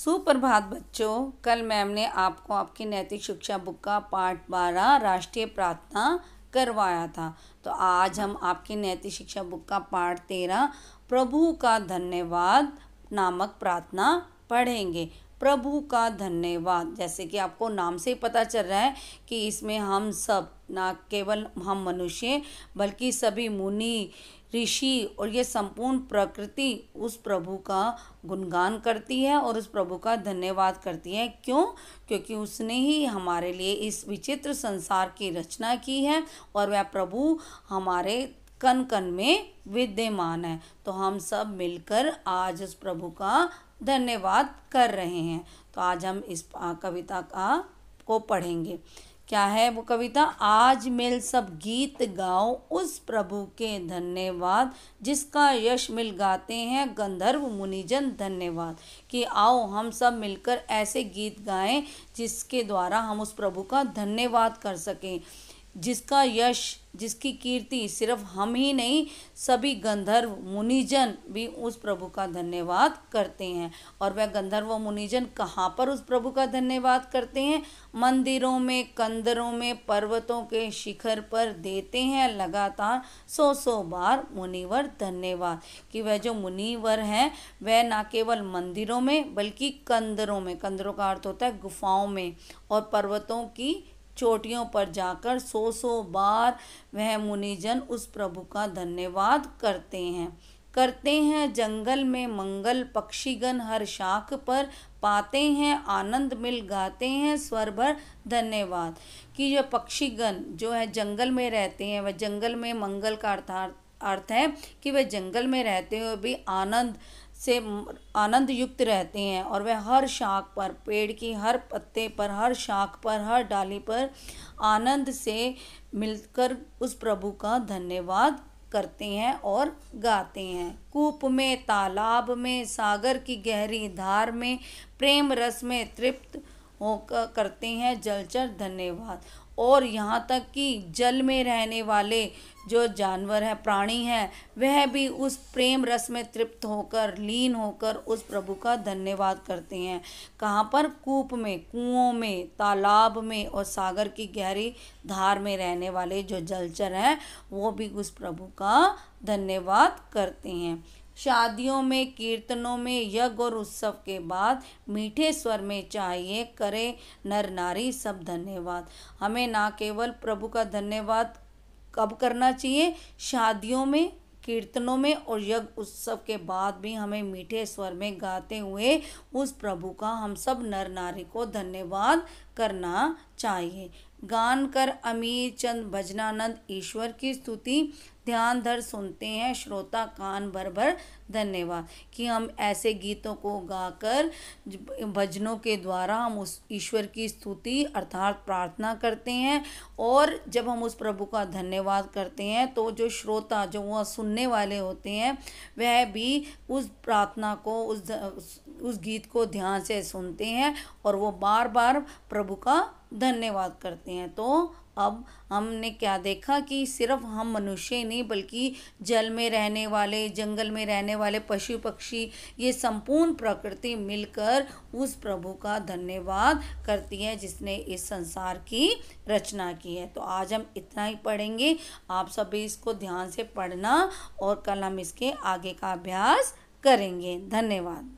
सुप्रभात बच्चों। कल मैम ने आपको आपकी नैतिक शिक्षा बुक का पाठ 12 राष्ट्रीय प्रार्थना करवाया था। तो आज हम आपकी नैतिक शिक्षा बुक का पाठ 13 प्रभु का धन्यवाद नामक प्रार्थना पढ़ेंगे। प्रभु का धन्यवाद, जैसे कि आपको नाम से ही पता चल रहा है कि इसमें हम सब, ना केवल हम मनुष्य बल्कि सभी मुनि ऋषि और ये संपूर्ण प्रकृति उस प्रभु का गुणगान करती है और उस प्रभु का धन्यवाद करती है। क्यों? क्योंकि उसने ही हमारे लिए इस विचित्र संसार की रचना की है और वह प्रभु हमारे कण कण में विद्यमान है। तो हम सब मिलकर आज उस प्रभु का धन्यवाद कर रहे हैं। तो आज हम इस कविता को पढ़ेंगे। क्या है वो कविता? आज मिल सब गीत गाओ उस प्रभु के धन्यवाद, जिसका यश मिल गाते हैं गंधर्व मुनिजन धन्यवाद। कि आओ हम सब मिलकर ऐसे गीत गाएं जिसके द्वारा हम उस प्रभु का धन्यवाद कर सकें, जिसका यश, जिसकी कीर्ति सिर्फ हम ही नहीं, सभी गंधर्व मुनिजन भी उस प्रभु का धन्यवाद करते हैं। और वह गंधर्व मुनिजन कहाँ पर उस प्रभु का धन्यवाद करते हैं? मंदिरों में, कंदरों में, पर्वतों के शिखर पर देते हैं लगातार 100 बार मुनिवर धन्यवाद। कि वह जो मुनिवर हैं वह ना केवल मंदिरों में बल्कि कंदरों में, कंदरों का अर्थ होता है गुफाओं में, और पर्वतों की चोटियों पर जाकर 100 बार वह मुनिजन उस प्रभु का धन्यवाद करते हैं। जंगल में मंगल पक्षीगण हर शाख पर पाते हैं आनंद मिल गाते हैं स्वर भर धन्यवाद। कि ये पक्षीगण जो है जंगल में रहते हैं, वह जंगल में मंगल का अर्थ है कि वे जंगल में रहते हुए भी आनंद युक्त रहते हैं, और वह हर शाख पर, पेड़ की हर पत्ते पर, हर शाख पर, हर डाली पर आनंद से मिलकर उस प्रभु का धन्यवाद करते हैं और गाते हैं। कूप में, तालाब में, सागर की गहरी धार में, प्रेम रस में तृप्त होकर करते हैं जलचर धन्यवाद। और यहाँ तक कि जल में रहने वाले जो जानवर हैं, प्राणी हैं, वह भी उस प्रेम रस में तृप्त होकर, लीन होकर उस प्रभु का धन्यवाद करते हैं। कहाँ पर? कूप में, कुओं में, तालाब में और सागर की गहरी धार में रहने वाले जो जलचर हैं वो भी उस प्रभु का धन्यवाद करते हैं। शादियों में, कीर्तनों में, यज्ञ और उत्सव के बाद मीठे स्वर में चाहिए करे नर नारी सब धन्यवाद। हमें ना केवल प्रभु का धन्यवाद कब करना चाहिए? शादियों में, कीर्तनों में और यज्ञ उत्सव के बाद भी हमें मीठे स्वर में गाते हुए उस प्रभु का हम सब नर नारी को धन्यवाद करना चाहिए। गान कर अमीर चंद भजनानंद ईश्वर की स्तुति, ध्यान धर सुनते हैं श्रोता कान भर भर धन्यवाद। कि हम ऐसे गीतों को गाकर, भजनों के द्वारा हम उस ईश्वर की स्तुति अर्थात प्रार्थना करते हैं, और जब हम उस प्रभु का धन्यवाद करते हैं तो जो श्रोता, जो वह सुनने वाले होते हैं, वह भी उस प्रार्थना को, उस गीत को ध्यान से सुनते हैं और वो बार बार प्रभु का धन्यवाद करते हैं। तो अब हमने क्या देखा कि सिर्फ हम मनुष्य ही नहीं बल्कि जल में रहने वाले, जंगल में रहने वाले पशु पक्षी, ये संपूर्ण प्रकृति मिलकर उस प्रभु का धन्यवाद करती है जिसने इस संसार की रचना की है। तो आज हम इतना ही पढ़ेंगे। आप सभी इसको ध्यान से पढ़ना और कल हम इसके आगे का अभ्यास करेंगे। धन्यवाद।